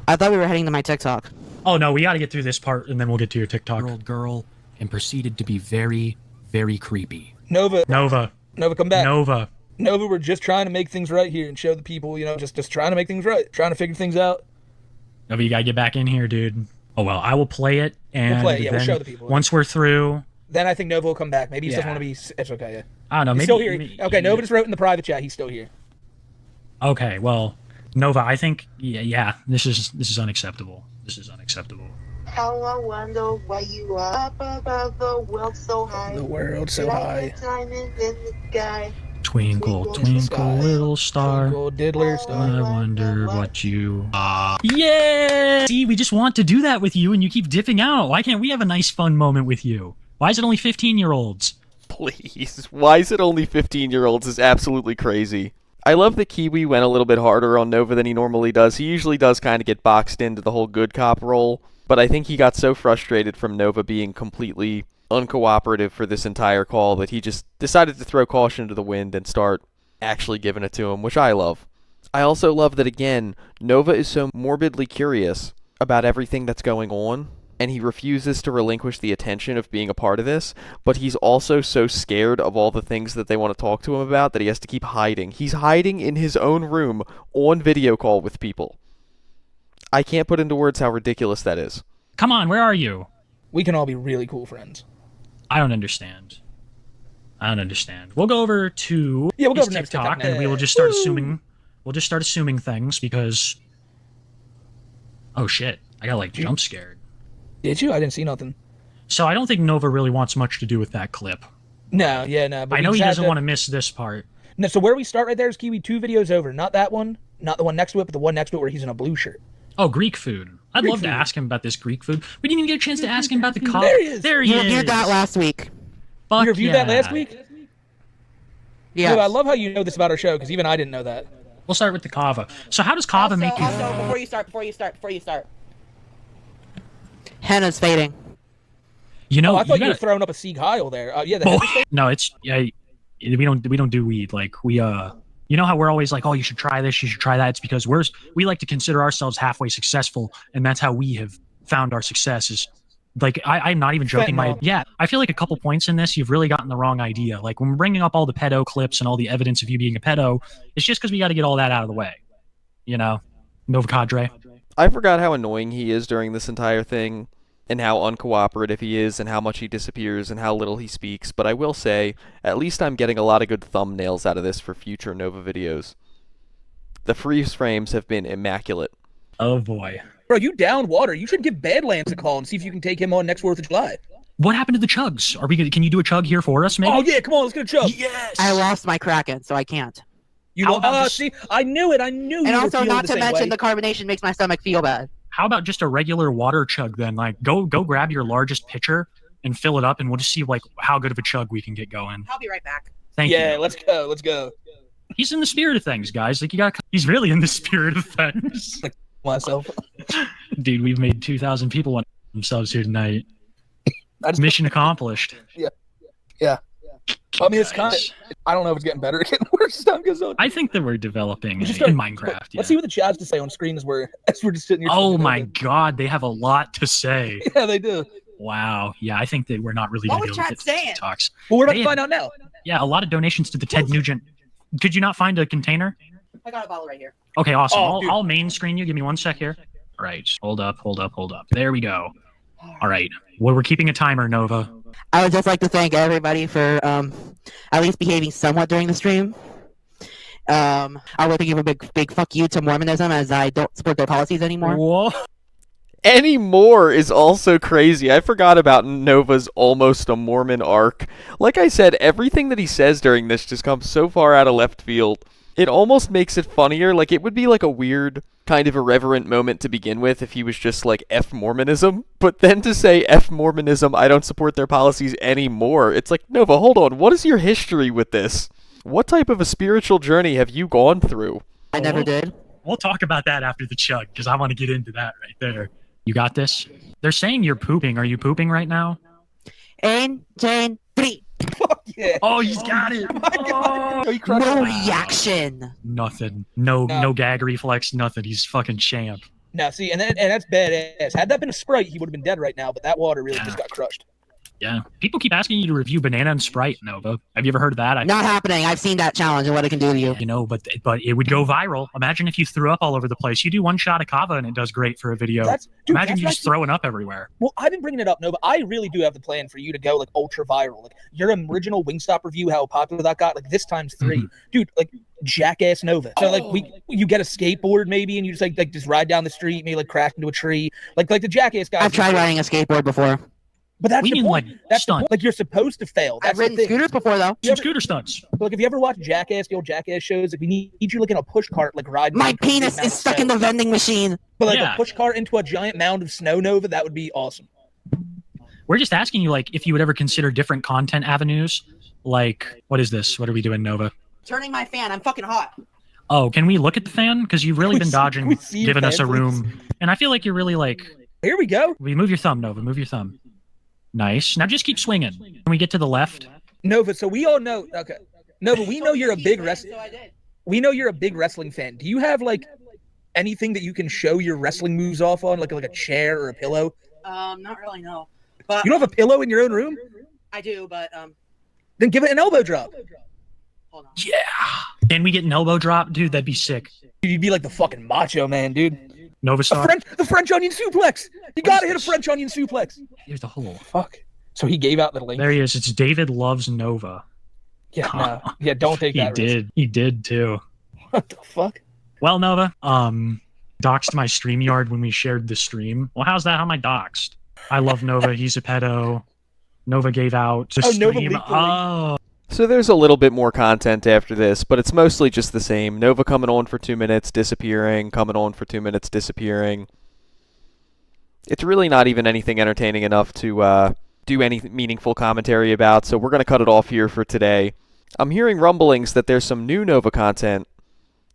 I thought we were heading to my TikTok. Oh no, we gotta get through this part and then we'll get to your TikTok. Girl and proceeded to be very, very creepy. Nova, come back. Nova, we're just trying to make things right here and show the people, you know, just trying to make things right, trying to figure things out. Nova, you gotta get back in here, dude. Oh well, I will play it, and we'll show the people. Once we're through, then I think Nova will come back. Maybe he doesn't want to be. It's okay. Yeah. I don't know. He's maybe still here. Okay, Nova just wrote in the private chat. He's still here. Okay, well, Nova, I think yeah, this is unacceptable. This is unacceptable. How I wonder why you are up above the world so high. The world so high. Diamonds in the sky. Twinkle, twinkle, little star. Twinkle, diddler star. I wonder what you are. Yeah! See, we just want to do that with you, and you keep dipping out. Why can't we have a nice, fun moment with you? Why is it only 15-year-olds? Please, why is it only 15-year-olds is absolutely crazy. I love that Kiwi went a little bit harder on Nova than he normally does. He usually does kind of get boxed into the whole good cop role, but I think he got so frustrated from Nova being completely uncooperative for this entire call that he just decided to throw caution to the wind and start actually giving it to him, which I love. I also love that, again, Nova is so morbidly curious about everything that's going on, and he refuses to relinquish the attention of being a part of this, but he's also so scared of all the things that they want to talk to him about that he has to keep hiding. He's hiding in his own room on video call with people. I can't put into words how ridiculous that is. Come on, where are you? We can all be really cool friends. I don't understand. We'll go over to we'll go over TikTok, next TikTok and we will just start assuming. We'll just start assuming things because. Oh shit! I got like jump scared. Did you? I didn't see nothing. So I don't think Nova really wants much to do with that clip. No. But I know he doesn't want to miss this part. No. So where we start right there is Kiwi 2 videos over. Not that one. Not the one next to it, but the one next to it where he's in a blue shirt. Oh, Greek food. I'd love to ask him about this Greek food. We didn't even get a chance to ask him about the Cava. There he is. There he is. You reviewed that last week. Fuck you reviewed that last week? Yeah. No, I love how you know this about our show, because even I didn't know that. We'll start with the Cava. So how does Cava make you... Also, before you start. Henna's fading. You know, I thought you were throwing up a Sieg Heil there. No, it's... Yeah, we don't do weed. Like, we... You know how we're always like, oh, you should try this, you should try that. It's because we like to consider ourselves halfway successful, and that's how we have found our success is like, I'm not even joking. I feel like a couple points in this, you've really gotten the wrong idea. Like when we're bringing up all the pedo clips and all the evidence of you being a pedo, it's just because we got to get all that out of the way. You know, Nova Cadre. I forgot how annoying he is during this entire thing, and how uncooperative he is, and how much he disappears, and how little he speaks, but I will say, at least I'm getting a lot of good thumbnails out of this for future Nova videos. The freeze frames have been immaculate. Oh boy. Bro, you down water. You should give Badlands a call and see if you can take him on next 4th of July. What happened to the chugs? Can you do a chug here for us, maybe? Oh yeah, come on, let's get a chug. Yes! I lost my Kraken, so I can't. See, I knew it. And also, not to mention, the carbonation makes my stomach feel bad. How about just a regular water chug then? Like, go grab your largest pitcher and fill it up, and we'll just see like how good of a chug we can get going. I'll be right back. Thank you. Yeah, let's go. He's in the spirit of things, guys. Like he's really in the spirit of things. Like myself. Dude, we've made 2,000 people want themselves here tonight. Mission accomplished. Yeah. I mean, it's kind of. I don't know if it's getting better or getting worse as time goes on. I think that we're developing in Minecraft. Let's see what the chat has to say on screen as we're just sitting here. Oh my god, they have a lot to say. Yeah, they do. Wow. Yeah, I think that we're not really going to be able to get talks. Well, we're about to find out now. Yeah, a lot of donations to the Ted Nugent. Could you not find a container? I got a bottle right here. Okay, awesome. I'll main screen you. Give me 1 sec here. All right, hold up. There we go. All right. Well, we're keeping a timer, Nova. I would just like to thank everybody for at least behaving somewhat during the stream. I would like to give a big fuck you to Mormonism, as I don't support their policies anymore. Whoa. Anymore is also crazy. I forgot about Nova's almost a Mormon arc. Like I said, everything that he says during this just comes so far out of left field. It almost makes it funnier. Like, it would be like a weird, kind of irreverent moment to begin with if he was just like, F Mormonism. But then to say, F Mormonism, I don't support their policies anymore. It's like, Nova, hold on. What is your history with this? What type of a spiritual journey have you gone through? I never did. We'll talk about that after the chug, because I want to get into that right there. You got this? They're saying you're pooping. Are you pooping right now? And 10, 3. Fuck yeah. Oh, he's got it. Oh, he crushed No it. reaction. Nothing. No gag reflex, nothing. He's fucking champ. No, see, and that's badass. Had that been a Sprite, he would have been dead right now, but that water really just got crushed. Yeah. People keep asking you to review Banana and Sprite, Nova. Have you ever heard of that? Not happening. I've seen that challenge and what it can do to you. You know, but it would go viral. Imagine if you threw up all over the place. You do one shot of Cava and it does great for a video. Imagine you just throwing up everywhere. Well, I've been bringing it up, Nova. I really do have the plan for you to go like ultra viral. Like your original Wingstop review, how popular that got, like this times 3. Mm-hmm. Dude, like jackass Nova. So like you get a skateboard maybe and you just ride down the street, maybe like crash into a tree. Like the jackass guys. I've tried riding a skateboard before. But that's We the mean, point. like, That's the stunt. point. Like you're supposed to fail. That's I've ridden the thing. scooters before, though. Some scooter stunts. Like if you ever watch Jackass, the old Jackass shows, like we need you like in a push cart, like riding. My into a penis big is mountain stuck in snow. the vending machine. But like Yeah. a push cart into a giant mound of snow, Nova, that would be awesome. We're just asking you, like, if you would ever consider different content avenues. Like, what is this? What are we doing, Nova? Turning my fan. I'm fucking hot. Oh, can we look at the fan? Because you've really been dodging we see your giving us a fan, room. And I feel like you're really like, Here we go. move your thumb, Nova. Move your thumb. Nice. Now just keep swinging. When we get to the left, Nova, so we all know. Okay, Nova, we know you're a big wrestling. So I did. We know you're a big wrestling fan. Do you have like anything that you can show your wrestling moves off on, like a chair or a pillow? Not really, no. But You don't have a pillow in your own room? I do, but Then give it an elbow drop. hold on. yeah. Can we get an elbow drop? Dude, that'd be sick. You'd be like the fucking macho man, dude. Nova Star. The French onion suplex. You gotta hit a French onion suplex. Here's the hole. Fuck. So he gave out the link. There he is. It's David Loves Nova. Yeah, no. Yeah, don't take He that risk. did. He did too. What the fuck? Well, Nova, doxed my StreamYard when we shared the stream. Well, how's that? How am I doxed? I love Nova. He's a pedo. Nova gave out the Oh, Nova stream. leaked the link. Oh, So there's a little bit more content after this, but it's mostly just the same. Nova coming on for 2 minutes, disappearing, coming on for 2 minutes, disappearing. It's really not even anything entertaining enough to do any meaningful commentary about, so we're going to cut it off here for today. I'm hearing rumblings that there's some new Nova content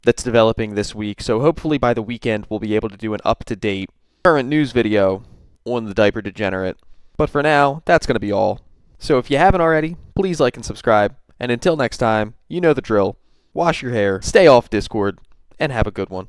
that's developing this week, so hopefully by the weekend we'll be able to do an up-to-date current news video on the Diaper Degenerate. But for now, that's going to be all. So if you haven't already, please like and subscribe, and until next time, you know the drill. Wash your hair, stay off Discord, and have a good one.